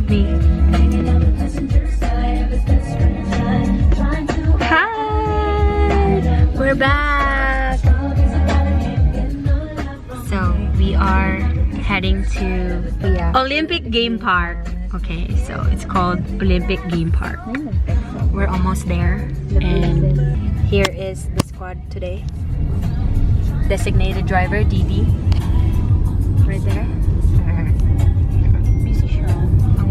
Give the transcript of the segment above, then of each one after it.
me. Hi! We're back! So, we are heading to Olympic Game Park. Okay, so it's called Olympic Game Park. We're almost there. And here is the squad today. Designated driver, DD. Right there. Busy siya.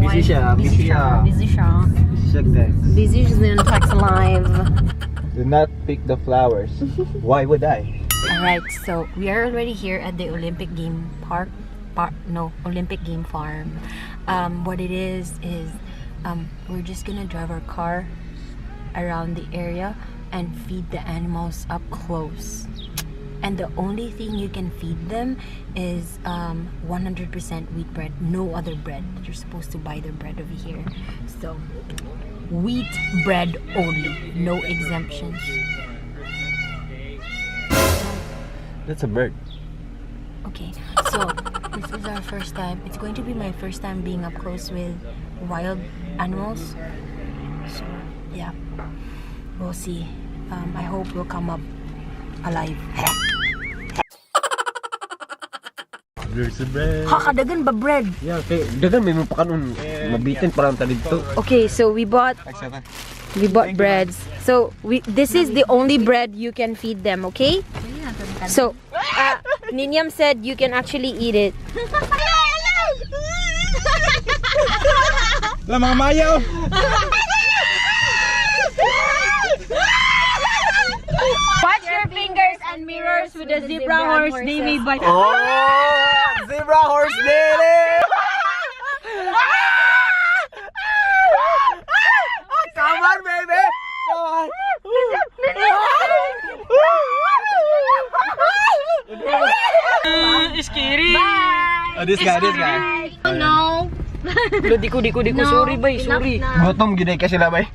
Busy siya, busy siya. Busy siya. Busy siya, guys. Busy siya din text live. Do not pick the flowers. Why would I? Alright, so we are already here at the Olympic Game Park. Olympic Game Farm. What it is we're just gonna drive our car around the area and feed the animals up close. And the only thing you can feed them is 100% wheat bread, no other bread. You're supposed to buy their bread over here. So, wheat bread only, no exemptions. That's a bird. Okay, so this is our first time. It's going to be my first time being up close with wild animals. So, yeah, we'll see. I hope we'll come up alive. There's a bread. Hakadagan ba bread? Yeah, okay. Dagan may mga pakanon. Mabitin parang talito. Okay, so we bought breads. So this is the only bread you can feed them, okay? So Ninyam said you can actually eat it. La mga mayo. Watch your fingers and mirrors with the zebra horse Davy by. Oh, zebra horse daily. Come on, baby. Come on. Scary. Oh, this guy. Oh no. Diko, sorry bay, sorry. Gutom gid kasi sila bay.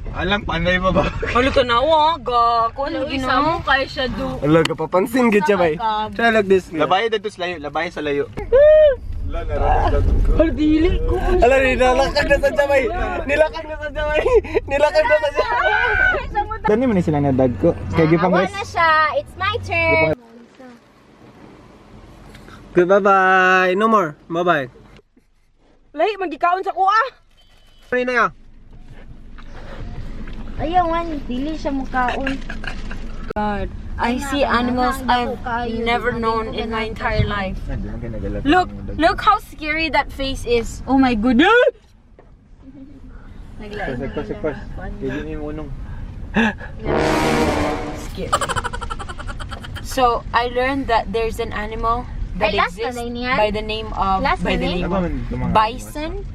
Alang panay mo ba? Halo ka na wa, ga. Kung ano ginawa kay siya do. Ala ka papansin gid siya bay. Try like this. Labay dito sa layo, labay sa layo. Halo dili ko. Ala nilakag na sa jabay. Nilakag na sa jabay. Nilakag na sa jabay. Dani man ni sila na dag ko. Kay gipang guys. Na siya. It's my turn. Good, bye-bye. No more. Bye-bye. Lahi magikaon sa kuha. Ano na yan? Ayaw man, dili siya mukaon. God, I see animals I've never known in my entire life. Look how scary that face is. Oh my goodness. Scary. So I learned that there's an animal that exists by the name of bison.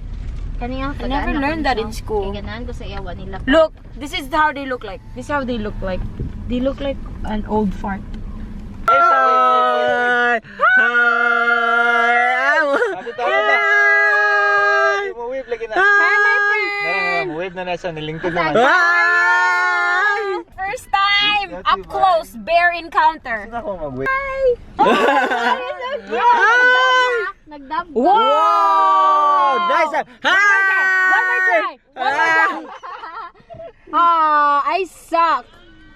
I never learned that in school. Look, this is how they look like. This is how they look like. They look like an old fart. Hi! Hi! Hi, my friend. First time up close bear encounter. Hi. Nagdab. Wow! Nice! One more try. Ah, I suck.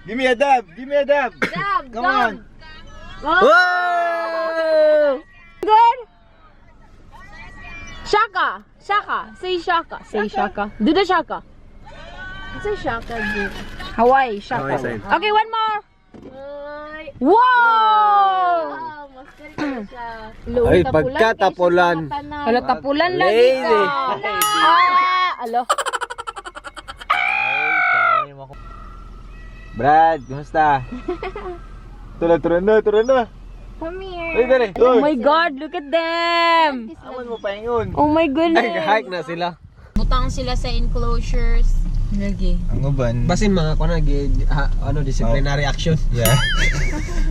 Give me a dab! Give me a dab! Dab. Come on! Whoa! Good. Shaka. Say shaka. Say shaka. Do the shaka. Say shaka, dude. Hawaii shaka. Hawaii side. Okay, one more. Whoa! Ay, pagkatapulan. Hala, tapulan lagi ka. Alo. Brad, kumusta? Turun na. Come here. Ay, dali. Oh my God, look at them. Awan mo paingon. Oh my goodness. Ay, kahike na sila. Butang sila sa enclosures. Lagi. Ang uban. Basin mga disciplinary action. Yeah.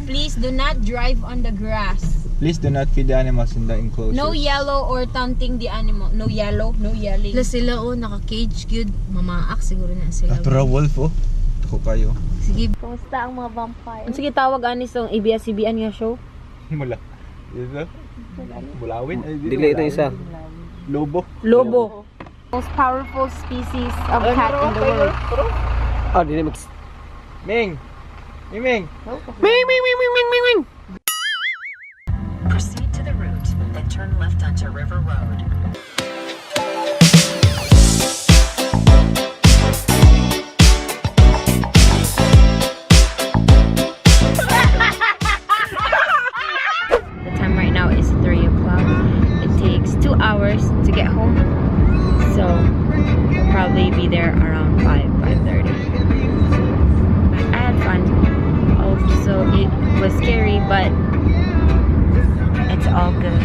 Please do not drive on the grass. Please do not feed the animals in the enclosure. No yellow or taunting the animal. No yellow, no yelling. Sila sila naka-cage good. Mamaak siguro na sila. Atura wolf oh. Ako kayo. Sige. Kumusta ang mga vampire? Sige, tawag anis ang ABS-CBN nga show. Mula. Ito? Bulawin? Dili ito isa. Lobo. Most powerful species of cat in the world. Oh, dili mag... Ming! Ming! Ming! Proceed to the route, then turn left onto River Road. The time right now is 3 o'clock. It takes 2 hours to get home. So we'll probably be there around 5:30. I had fun. Also, it was scary, but it's all good.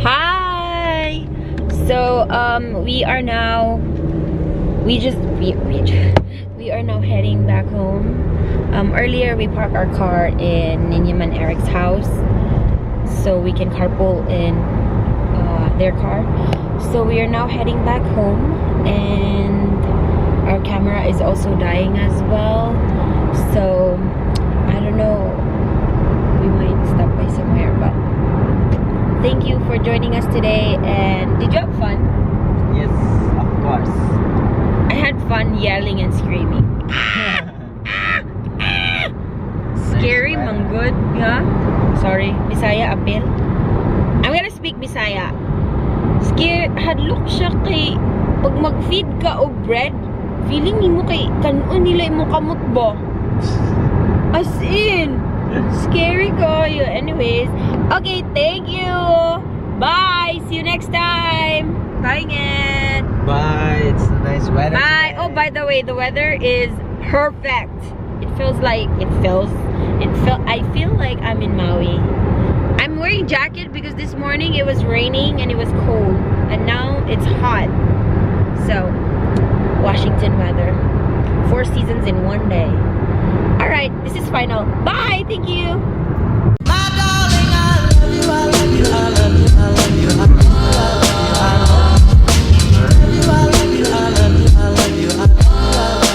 Hi. So we are now heading back home. Earlier we parked our car in Ninyam and Eric's house so we can carpool in their car. So we are now heading back home, and our camera is also dying as well. So I don't know, we might stop by somewhere, but thank you for joining us today. And did you have fun? Yes, of course. I had fun yelling and screaming. Scary, manggod. Yeah? Sorry, Bisaya appeal. I'm gonna speak Bisaya. Scared, hadlok siya kay pag mag-feed ka o bread, feeling mo kay kanon nila mo kamot ba? As in, scary kayo. Anyways, okay, thank you. Bye. See you next time. Bye, Ned. Bye. It's a nice weather. Bye. Oh, by the way, the weather is perfect. I feel like I'm in Maui. I'm wearing a jacket because this morning it was raining and it was cold, and now it's hot. So, Washington weather. 4 seasons in one day. Alright, this is final. Bye! Thank you!